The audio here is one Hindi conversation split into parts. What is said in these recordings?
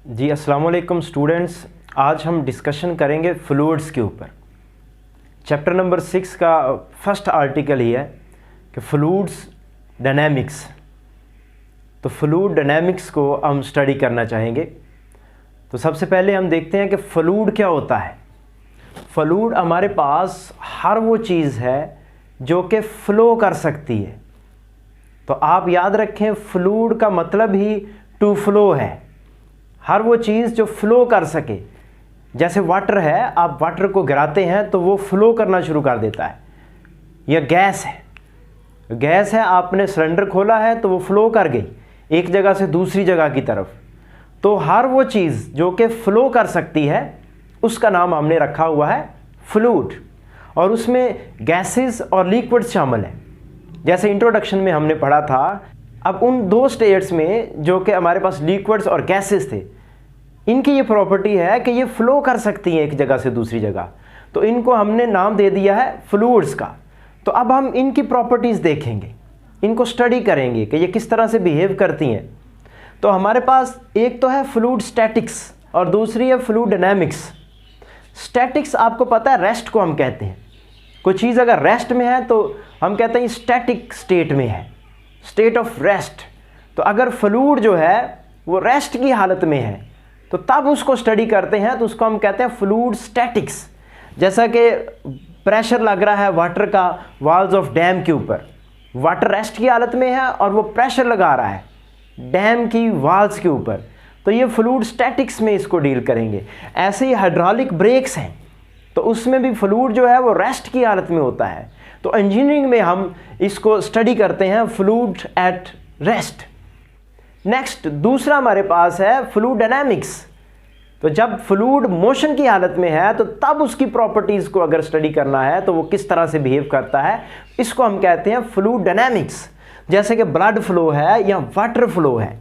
जी अस्सलाम वालेकुम स्टूडेंट्स। आज हम डिस्कशन करेंगे फ्लूइड्स के ऊपर। चैप्टर नंबर 6 का फर्स्ट आर्टिकल ही है कि फ्लूइड्स डायनेमिक्स। तो फ्लूइड डायनेमिक्स को हम स्टडी करना चाहेंगे। तो सबसे पहले हम देखते हैं कि फ्लूइड क्या होता है। फ्लूइड हमारे पास हर वो चीज़ है जो कि फ़्लो कर सकती है। तो आप याद रखें, फ्लूइड का मतलब ही टू फ्लो है। हर वो चीज़ जो फ्लो कर सके, जैसे वाटर है, आप वाटर को गिराते हैं तो वो फ्लो करना शुरू कर देता है। या गैस है, आपने सिलेंडर खोला है तो वो फ्लो कर गई एक जगह से दूसरी जगह की तरफ। तो हर वो चीज़ जो कि फ्लो कर सकती है उसका नाम हमने रखा हुआ है फ्लूइड, और उसमें गैसेस और लिक्विड्स शामिल हैं। जैसे इंट्रोडक्शन में हमने पढ़ा था, अब उन दो स्टेट्स में जो कि हमारे पास लिक्विड्स और गैसेस थे, इनकी ये प्रॉपर्टी है कि ये फ्लो कर सकती हैं एक जगह से दूसरी जगह। तो इनको हमने नाम दे दिया है फ्लूइड्स का। तो अब हम इनकी प्रॉपर्टीज़ देखेंगे, इनको स्टडी करेंगे कि ये किस तरह से बिहेव करती हैं। तो हमारे पास एक तो है फ्लूइड स्टैटिक्स और दूसरी है फ्लूइड डायनेमिक्स। स्टैटिक्स आपको पता है, रेस्ट को हम कहते हैं। कोई चीज़ अगर रेस्ट में है तो हम कहते हैं स्टैटिक स्टेट में है, स्टेट ऑफ रेस्ट। तो अगर फ्लूइड जो है वो रेस्ट की हालत में है तो तब उसको स्टडी करते हैं, तो उसको हम कहते हैं फ्लूइड स्टैटिक्स। जैसा कि प्रेशर लग रहा है वाटर का वॉल्स ऑफ डैम के ऊपर, वाटर रेस्ट की हालत में है और वो प्रेशर लगा रहा है डैम की वॉल्स के ऊपर, तो ये फ्लूइड स्टैटिक्स में इसको डील करेंगे। ऐसे ही हाइड्रोलिक ब्रेक्स हैं, तो उसमें भी फ्लूइड जो है वो रेस्ट की हालत में होता है। तो इंजीनियरिंग में हम इसको स्टडी करते हैं फ्लूइड एट रेस्ट। नेक्स्ट दूसरा हमारे पास है फ्लूइड डायनामिक्स। तो जब फ्लूइड मोशन की हालत में है तो तब उसकी प्रॉपर्टीज़ को अगर स्टडी करना है तो वो किस तरह से बिहेव करता है, इसको हम कहते हैं फ्लूइड डायनामिक्स। जैसे कि ब्लड फ्लो है या वाटर फ्लो है,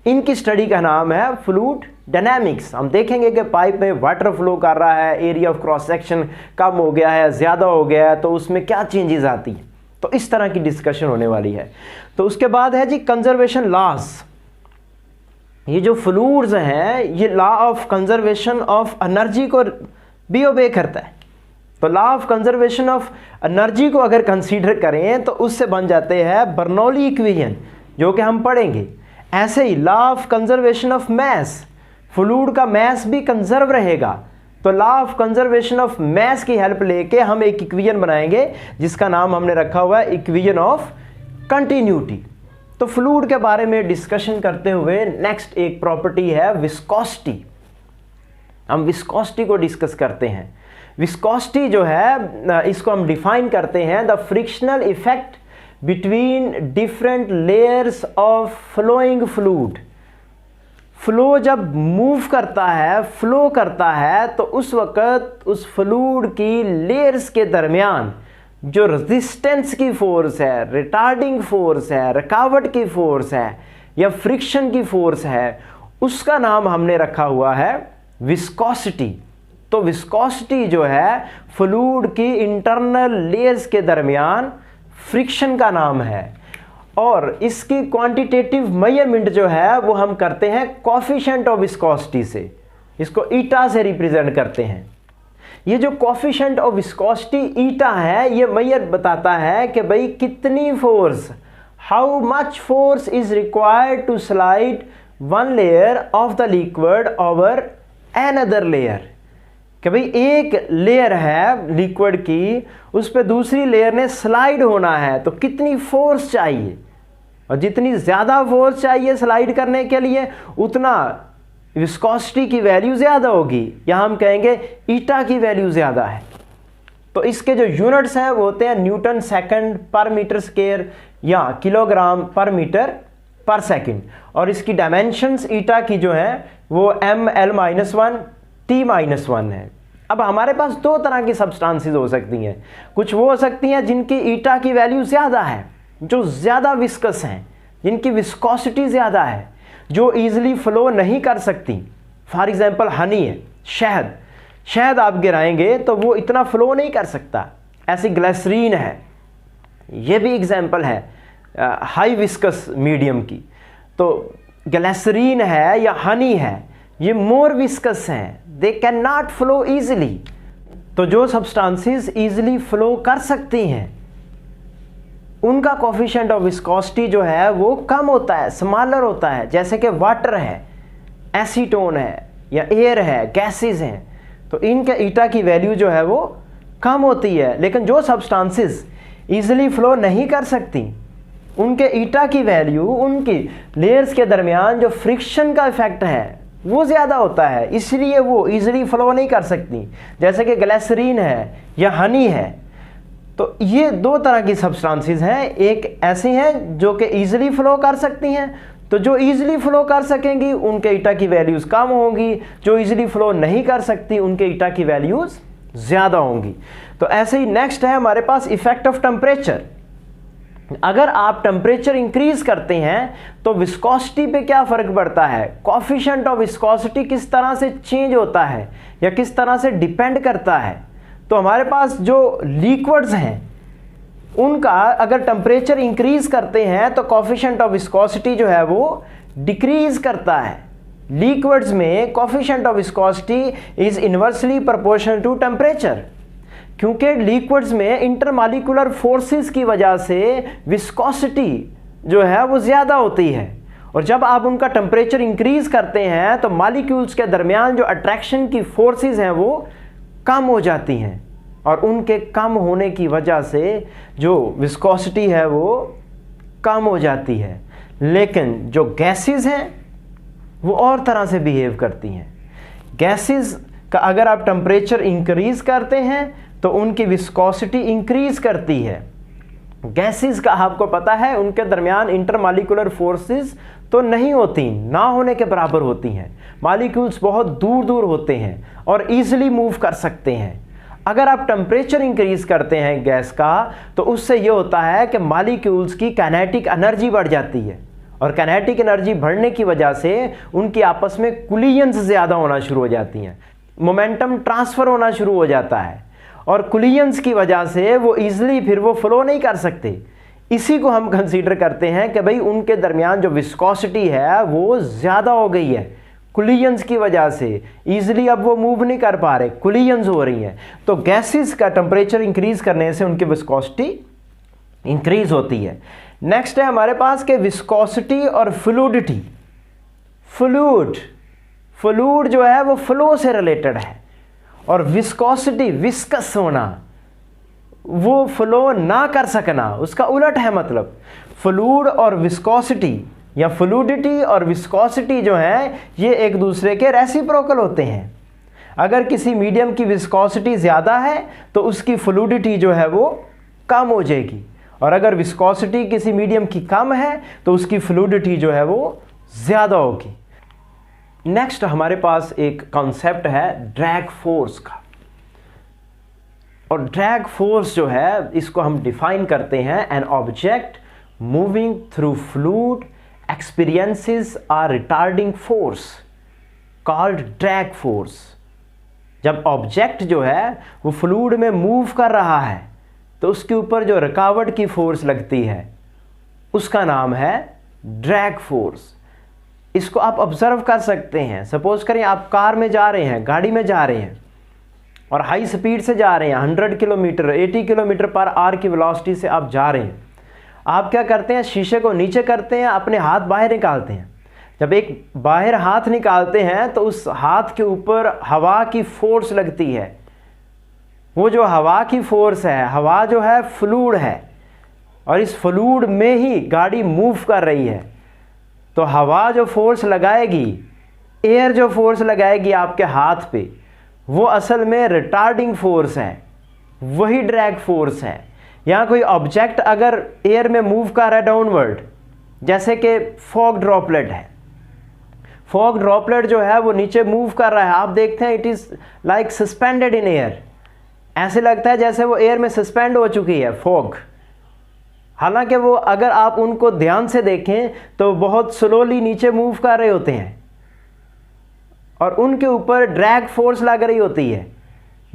इनकी स्टडी का नाम है फ्लूइड डायनामिक्स। हम देखेंगे कि पाइप में वाटर फ्लो कर रहा है, एरिया ऑफ क्रॉस सेक्शन कम हो गया है, ज़्यादा हो गया है, तो उसमें क्या चेंजेस आती हैं। तो इस तरह की डिस्कशन होने वाली है। तो उसके बाद है जी कंजर्वेशन लॉज। ये जो फ्लूइड्स हैं ये law of conservation of energy को भी ओबे करता है। तो law of conservation of energy को अगर कंसीडर करें तो उससे बन जाते हैं बर्नौली इक्वेशन, जो कि हम पढ़ेंगे। ऐसे ही law of conservation of mass, fluid का मैस भी कंजर्व रहेगा। तो law of conservation of mass की हेल्प लेके हम एक इक्वेशन बनाएंगे जिसका नाम हमने रखा हुआ है इक्वेशन ऑफ कंटिन्यूटी। तो फ्लूइड के बारे में डिस्कशन करते हुए नेक्स्ट एक प्रॉपर्टी है विस्कोसिटी। हम विस्कोसिटी को डिस्कस करते हैं। विस्कोसिटी जो है इसको हम डिफाइन करते हैं the frictional effect between different layers of flowing fluid. Flow जब मूव करता है, फ्लो करता है, तो उस वक़्त उस फ्लूइड की लेयर्स के दरमियान जो रेजिस्टेंस की फोर्स है, रिटार्डिंग फोर्स है, रुकावट की फोर्स है या फ्रिक्शन की फोर्स है, उसका नाम हमने रखा हुआ है विस्कोसिटी। तो विस्कोसिटी जो है फ्लूइड की इंटरनल लेयर्स के दरमियान फ्रिक्शन का नाम है, और इसकी क्वांटिटेटिव मेजरमेंट जो है वो हम करते हैं कोफिशिएंट ऑफ विस्कोसिटी से। इसको ईटा से रिप्रेजेंट करते हैं। ये जो कोफिशिएंट ऑफ विस्कोसिटी ईटा है, ये मेजर बताता है कि भाई कितनी force, how much force is required to slide one layer of the liquid over another layer. कि भाई एक लेयर है लिक्विड की, उस पर दूसरी लेयर ने स्लाइड होना है तो कितनी फोर्स चाहिए, और जितनी ज़्यादा फोर्स चाहिए स्लाइड करने के लिए उतना विस्कोसिटी की वैल्यू ज़्यादा होगी, या हम कहेंगे ईटा की वैल्यू ज़्यादा है। तो इसके जो यूनिट्स हैं वो होते हैं न्यूटन सेकंड पर मीटर स्क्वायर या किलोग्राम पर मीटर पर सेकंड, और इसकी डायमेंशंस ईटा की जो है वो ml-1 t-1 है। अब हमारे पास दो तरह की सब्सटेंसेस हो सकती हैं। कुछ वो हो सकती हैं जिनकी ईटा की वैल्यू ज़्यादा है, जो ज़्यादा विस्कस हैं, जिनकी विस्कोसिटी ज़्यादा है, जो ईजिली फ्लो नहीं कर सकती। फॉर एग्जांपल हनी है, शहद आप गिराएंगे तो वो इतना फ्लो नहीं कर सकता। ऐसी ग्लिसरीन है, ये भी एग्जांपल है हाई विस्कस मीडियम की। तो ग्लिसरीन है या हनी है, ये मोर विस्कस हैं, they can not flow easily. तो जो सब्सटेंसेस ईजिली फ्लो कर सकती हैं उनका कोफिशिएंट ऑफ विस्कोसिटी जो है वो कम होता है, स्मॉलर होता है। जैसे कि वाटर है, एसीटोन है, या एयर है, गैसेस हैं, तो इनके ईटा की वैल्यू जो है वो कम होती है। लेकिन जो सब्सटेंसेस ईजिली फ्लो नहीं कर सकती उनके ईटा की वैल्यू, उनकी लेयर्स के दरमियान जो फ्रिक्शन का इफेक्ट है वो ज़्यादा होता है, इसलिए वो ईजिली फ्लो नहीं कर सकती। जैसे कि ग्लिसरीन है या हनी है। तो ये दो तरह की सब्सटेंसेस हैं, एक ऐसी हैं जो कि ईजिली फ्लो कर सकती हैं, तो जो ईजिली फ्लो कर सकेंगी उनके ईटा की वैल्यूज़ कम होंगी, जो ईजिली फ्लो नहीं कर सकती उनके ईटा की वैल्यूज़ ज़्यादा होंगी। तो ऐसे ही नेक्स्ट है हमारे पास इफेक्ट ऑफ टेम्परेचर। अगर आप टेम्परेचर इंक्रीज करते हैं तो विस्कोसिटी पे क्या फ़र्क पड़ता है, कोफिशिएंट ऑफ विस्कोसिटी किस तरह से चेंज होता है या किस तरह से डिपेंड करता है। तो हमारे पास जो लिक्विड्स हैं उनका अगर टेम्परेचर इंक्रीज करते हैं तो कोफिशिएंट ऑफ विस्कोसिटी जो है वो डिक्रीज करता है। लिक्विड्स में coefficient of viscosity is inversely proportional to temperature, क्योंकि लिक्विड्स में इंटरमॉलिक्यूलर फोर्सेस की वजह से विस्कोसिटी जो है वो ज़्यादा होती है। और जब आप उनका टेम्परेचर इंक्रीज करते हैं तो मॉलिक्यूल्स के दरमियान जो अट्रैक्शन की फोर्सेस हैं वो कम हो जाती हैं, और उनके कम होने की वजह से जो विस्कोसिटी है वो कम हो जाती है। लेकिन जो गैसेस हैं वो और तरह से बिहेव करती हैं। गैसेस का अगर आप टेम्परेचर इंक्रीज करते हैं तो उनकी विस्कोसिटी इंक्रीज करती है। गैसेस का आपको पता है उनके दरमियान इंटरमॉलिक्यूलर फोर्सेस तो नहीं होती, ना होने के बराबर होती हैं। मॉलिक्यूल्स बहुत दूर दूर होते हैं और ईजिली मूव कर सकते हैं। अगर आप टेम्परेचर इंक्रीज करते हैं गैस का तो उससे ये होता है कि मॉलिक्यूल्स की काइनेटिक एनर्जी बढ़ जाती है, और काइनेटिक एनर्जी बढ़ने की वजह से उनकी आपस में कोलिजन्स ज़्यादा होना शुरू हो जाती हैं, मोमेंटम ट्रांसफ़र होना शुरू हो जाता है, और कोलिजन्स की वजह से वो ईजिली फिर वो फ्लो नहीं कर सकते। इसी को हम कंसीडर करते हैं कि भाई उनके दरमियान जो विस्कोसिटी है वो ज़्यादा हो गई है, कोलिजन्स की वजह से ईजिली अब वो मूव नहीं कर पा रहे, कोलिजन्स हो रही हैं। तो गैसेस का टेम्परेचर इंक्रीज करने से उनकी विस्कोसिटी इंक्रीज होती है। नेक्स्ट है हमारे पास के विस्कोसिटी और फ्लूइडिटी। फ्लूइड जो है वो फ्लो से रिलेटेड है, और विस्कोसिटी विस्कस होना, वो फ्लो ना कर सकना, उसका उलट है। मतलब फ्लूइड और विस्कोसिटी या फ्लूइडिटी और विस्कोसिटी जो है ये एक दूसरे के रेसिप्रोकल होते हैं। अगर किसी मीडियम की विस्कोसिटी ज़्यादा है तो उसकी फ्लूइडिटी जो है वो कम हो जाएगी, और अगर विस्कोसिटी किसी मीडियम की कम है तो उसकी फ्लूइडिटी जो है वो ज़्यादा होगी। नेक्स्ट हमारे पास एक कॉन्सेप्ट है ड्रैग फोर्स का, और ड्रैग फोर्स जो है इसको हम डिफाइन करते हैं, N object moving through fluid experiences a retarding force called drag force। जब ऑब्जेक्ट जो है वो फ्लूइड में मूव कर रहा है तो उसके ऊपर जो रुकावट की फोर्स लगती है उसका नाम है ड्रैग फोर्स। इसको आप ऑब्जर्व कर सकते हैं। सपोज करें आप कार में जा रहे हैं, गाड़ी में जा रहे हैं और हाई स्पीड से जा रहे हैं, 100 किलोमीटर 80 किलोमीटर पर आवर की वेलोसिटी से आप जा रहे हैं। आप क्या करते हैं, शीशे को नीचे करते हैं, अपने हाथ बाहर निकालते हैं। जब एक बाहर हाथ निकालते हैं तो उस हाथ के ऊपर हवा की फोर्स लगती है। वो जो हवा की फोर्स है, हवा जो है फ्लूइड है, और इस फ्लूइड में ही गाड़ी मूव कर रही है। तो हवा जो फोर्स लगाएगी, एयर जो फोर्स लगाएगी आपके हाथ पे, वो असल में रिटार्डिंग फोर्स है, वही ड्रैग फोर्स है। यहाँ कोई ऑब्जेक्ट अगर एयर में मूव कर रहा है डाउनवर्ड, जैसे कि फॉग ड्रॉपलेट है, फॉग ड्रॉपलेट जो है वो नीचे मूव कर रहा है, आप देखते हैं it is like suspended in air, ऐसे लगता है जैसे वो एयर में सस्पेंड हो चुकी है फॉग। हालांकि वो अगर आप उनको ध्यान से देखें तो बहुत स्लोली नीचे मूव कर रहे होते हैं, और उनके ऊपर ड्रैग फोर्स लग रही होती है।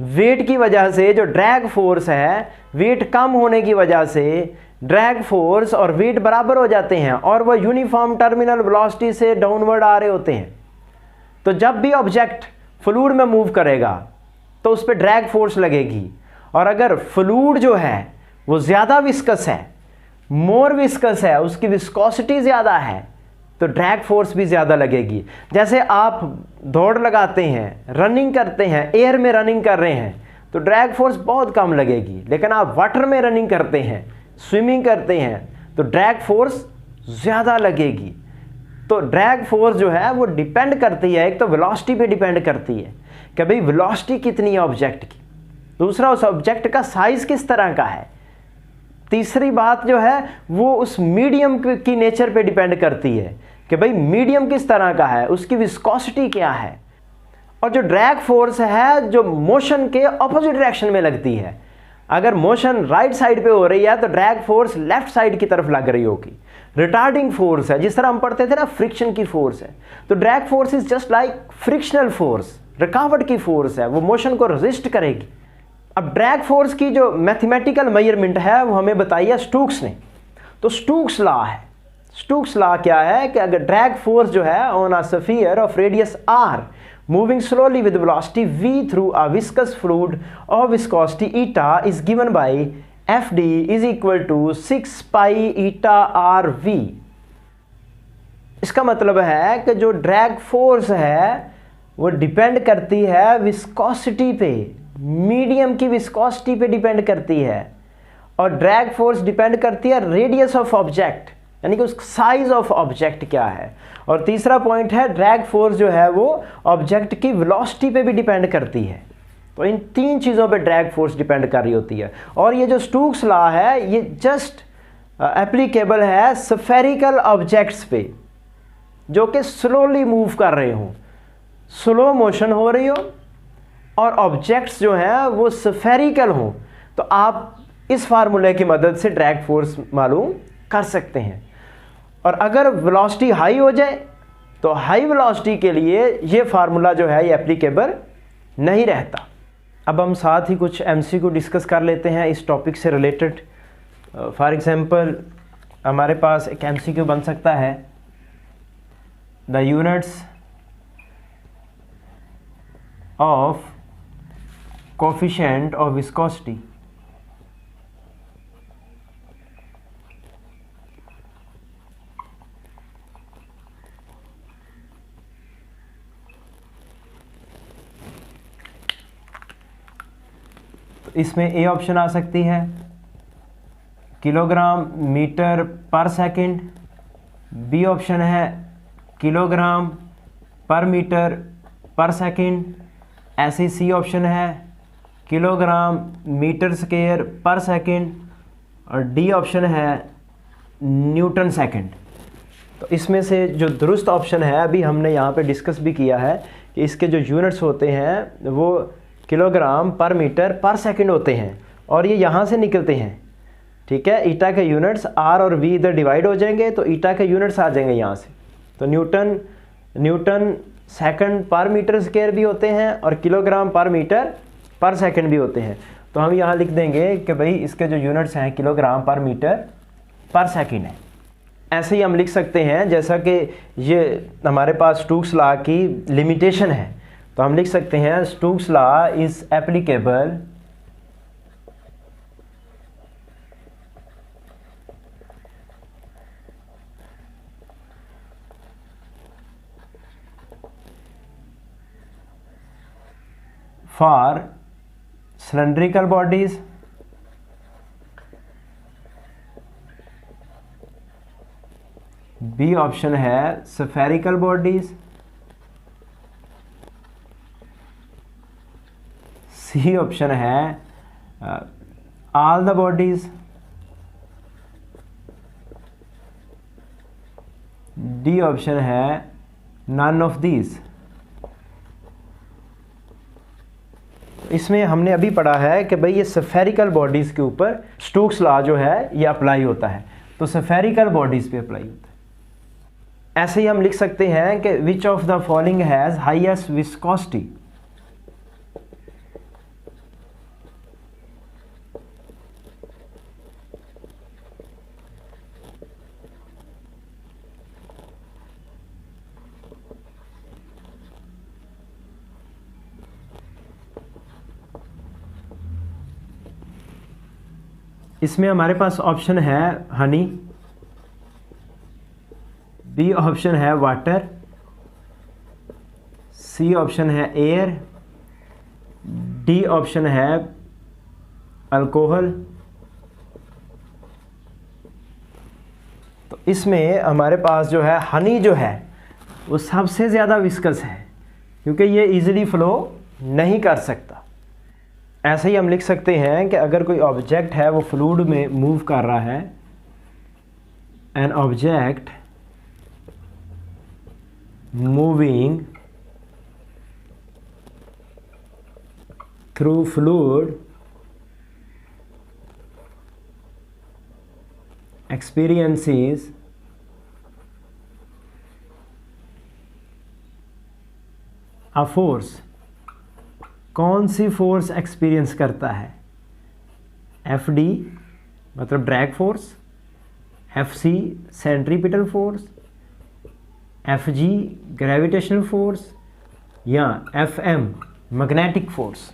वेट की वजह से जो ड्रैग फोर्स है, वेट कम होने की वजह से ड्रैग फोर्स और वेट बराबर हो जाते हैं, और वह यूनिफॉर्म टर्मिनल वेलोसिटी से डाउनवर्ड आ रहे होते हैं। तो जब भी ऑब्जेक्ट फ्लूइड में मूव करेगा तो उस पर ड्रैग फोर्स लगेगी, और अगर फ्लूइड जो है वो ज़्यादा विस्कस है, मोर विस्कस है, उसकी विस्कोसिटी ज़्यादा है, तो ड्रैग फोर्स भी ज़्यादा लगेगी। जैसे आप दौड़ लगाते हैं, रनिंग करते हैं, एयर में रनिंग कर रहे हैं तो ड्रैग फोर्स बहुत कम लगेगी, लेकिन आप वाटर में रनिंग करते हैं, स्विमिंग करते हैं तो ड्रैग फोर्स ज़्यादा लगेगी। तो ड्रैग फोर्स जो है वो डिपेंड करती है, एक तो वेलोसिटी पे डिपेंड करती है कि भाई वेलोसिटी कितनी है ऑब्जेक्ट की, दूसरा उस ऑब्जेक्ट का साइज़ किस तरह का है, तीसरी बात जो है वो उस मीडियम की नेचर पे डिपेंड करती है कि भाई मीडियम किस तरह का है, उसकी विस्कोसिटी क्या है। और जो ड्रैग फोर्स है जो मोशन के ऑपोजिट डायरेक्शन में लगती है, अगर मोशन राइट साइड पे हो रही है तो ड्रैग फोर्स लेफ्ट साइड की तरफ लग रही होगी। रिटार्डिंग फोर्स है, जिस तरह हम पढ़ते थे ना फ्रिक्शन की फोर्स है, तो drag force is just like frictional force, रुकावट की फोर्स है, वो मोशन को रेजिस्ट करेगी। अब ड्रैग फोर्स की जो मैथमेटिकल मेजरमेंट है वो हमें बताई है स्टोक्स ने। तो स्टोक्स लॉ है, स्टोक्स लॉ क्या है कि अगर ड्रैग फोर्स जो है on a sphere of radius r moving slowly with velocity v through a viscous fluid of viscosity eta is given by Fd is equal to 6 pi eta rv। इसका मतलब है कि जो ड्रैग फोर्स है वो डिपेंड करती है विस्कोसिटी पे, मीडियम की विस्कोसिटी पे डिपेंड करती है, और ड्रैग फोर्स डिपेंड करती है रेडियस ऑफ ऑब्जेक्ट, यानी कि उस साइज ऑफ ऑब्जेक्ट क्या है। और तीसरा पॉइंट है ड्रैग फोर्स जो है वो ऑब्जेक्ट की वेलोसिटी पे भी डिपेंड करती है। तो इन तीन चीज़ों पे ड्रैग फोर्स डिपेंड कर रही होती है। और ये जो स्टोक्स लॉ है ये जस्ट एप्लीकेबल है स्फेरिकल ऑब्जेक्ट्स पे जो कि स्लोली मूव कर रहे हों, स्लो मोशन हो रही हो और ऑब्जेक्ट्स जो हैं वो स्फेरिकल हों, तो आप इस फार्मूले की मदद से ड्रैग फोर्स मालूम कर सकते हैं। और अगर वेलोसिटी हाई हो जाए तो हाई वेलोसिटी के लिए ये फार्मूला जो है ये एप्लीकेबल नहीं रहता। अब हम साथ ही कुछ एमसीक्यू डिस्कस कर लेते हैं इस टॉपिक से रिलेटेड। फॉर एग्जांपल हमारे पास एक एमसीक्यू बन सकता है, the units of coefficient of viscosity इसमें ए ऑप्शन आ सकती है किलोग्राम मीटर पर सेकंड, बी ऑप्शन है किलोग्राम पर मीटर पर सेकंड, ऐसे सी ऑप्शन है किलोग्राम मीटर स्क्वायर पर सेकंड, और डी ऑप्शन है न्यूटन सेकंड। तो इसमें से जो दुरुस्त ऑप्शन है अभी हमने यहाँ पे डिस्कस भी किया है कि इसके जो यूनिट्स होते हैं वो किलोग्राम पर मीटर पर सेकंड होते हैं, और ये यहाँ से निकलते हैं। ठीक है, ईटा के यूनिट्स आर और वी इधर डिवाइड हो जाएंगे तो ईटा के यूनिट्स आ जाएंगे यहाँ से। तो न्यूटन सेकंड पर मीटर स्क्वायर भी होते हैं और किलोग्राम पर मीटर पर सेकंड भी होते हैं। तो हम यहाँ लिख देंगे कि भाई इसके जो यूनिट्स हैं किलोग्राम पर मीटर पर सेकंड है। ऐसे ही हम लिख सकते हैं जैसा कि ये हमारे पास स्टोक्स लॉ की लिमिटेशन है, तो हम लिख सकते हैं Stokes law is applicable for cylindrical bodies B option है स्फेरिकल बॉडीज, सी ऑप्शन है all the bodies, D option है नन ऑफ दीज। इसमें हमने अभी पढ़ा है कि भाई ये स्फेरिकल बॉडीज़ के ऊपर स्टोक्स लॉ जो है ये अप्लाई होता है, तो स्फेरिकल बॉडीज़ पे अप्लाई होता है। ऐसे ही हम लिख सकते हैं कि which of the following has highest viscosity, इसमें हमारे पास ऑप्शन है हनी, बी ऑप्शन है वाटर, सी ऑप्शन है एयर, डी ऑप्शन है अल्कोहल। तो इसमें हमारे पास जो है हनी जो है वो सबसे ज़्यादा विस्कस है, क्योंकि ये इजीली फ्लो नहीं कर सकता। ऐसे ही हम लिख सकते हैं कि अगर कोई ऑब्जेक्ट है वो फ्लूइड में मूव कर रहा है, an object moving through fluid experiences a force। कौन सी फोर्स एक्सपीरियंस करता है? एफ डी मतलब drag force, F C centripetal force, F G gravitational force, या एफ एम मैग्नेटिक फोर्स।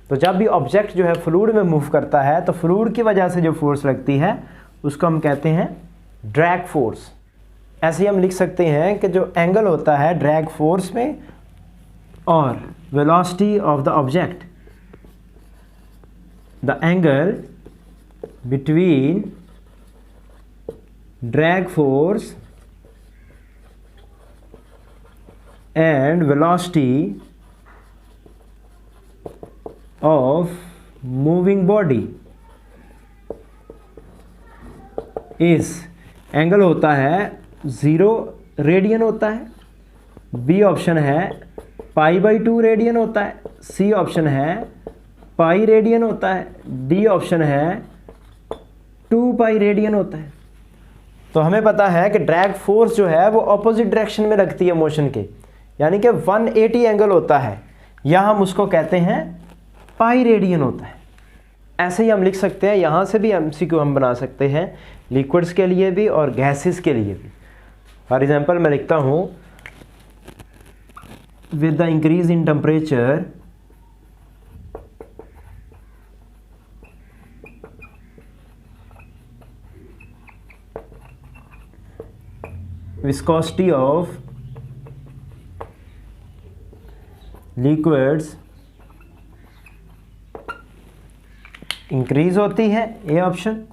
तो जब भी ऑब्जेक्ट जो है फ्लूइड में मूव करता है तो फ्लूइड की वजह से जो फोर्स लगती है उसको हम कहते हैं ड्रैग फोर्स। ऐसे ही हम लिख सकते हैं कि जो एंगल होता है ड्रैग फोर्स में और velocity of the object, the angle between drag force and velocity of moving body इस एंगल होता है 0 रेडियन होता है, बी ऑप्शन है π/2 रेडियन होता है, सी ऑप्शन है पाई रेडियन होता है, डी ऑप्शन है 2π रेडियन होता है। तो हमें पता है कि ड्रैग फोर्स जो है वो ऑपोजिट डायरेक्शन में लगती है मोशन के, यानी कि 180 एंगल होता है, या हम उसको कहते हैं पाई रेडियन होता है। ऐसे ही हम लिख सकते हैं, यहाँ से भी एमसीक्यू हम बना सकते हैं लिक्विड्स के लिए भी और गैसेस के लिए भी। फॉर एग्जांपल मैं लिखता हूँ with the increase in temperature viscosity of liquids increase होती है, ए ऑप्शन।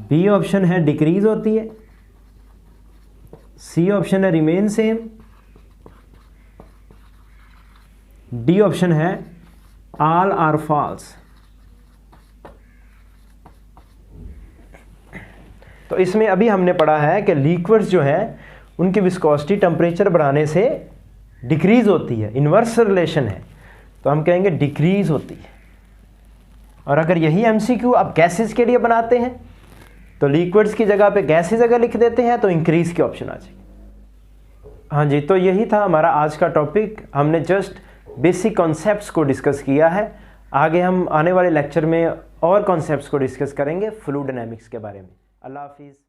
बी ऑप्शन है डिक्रीज होती है, सी ऑप्शन है रिमेन सेम, डी ऑप्शन है ऑल आर फॉल्स। तो इसमें अभी हमने पढ़ा है कि लिक्विड्स जो हैं उनकी विस्कोसिटी टेम्परेचर बढ़ाने से डिक्रीज होती है, इन्वर्स रिलेशन है, तो हम कहेंगे डिक्रीज होती है। और अगर यही एमसीक्यू आप गैसेस के लिए बनाते हैं तो लिक्विड्स की जगह पे गैसेस अगर लिख देते हैं तो इंक्रीज की ऑप्शन आ जाएगी। हाँ जी, तो यही था हमारा आज का टॉपिक। हमने जस्ट बेसिक कॉन्सेप्ट्स को डिस्कस किया है। आगे हम आने वाले लेक्चर में और कॉन्सेप्ट्स को डिस्कस करेंगे फ्लूइड डायनामिक्स के बारे में। अल्लाह हाफिज़।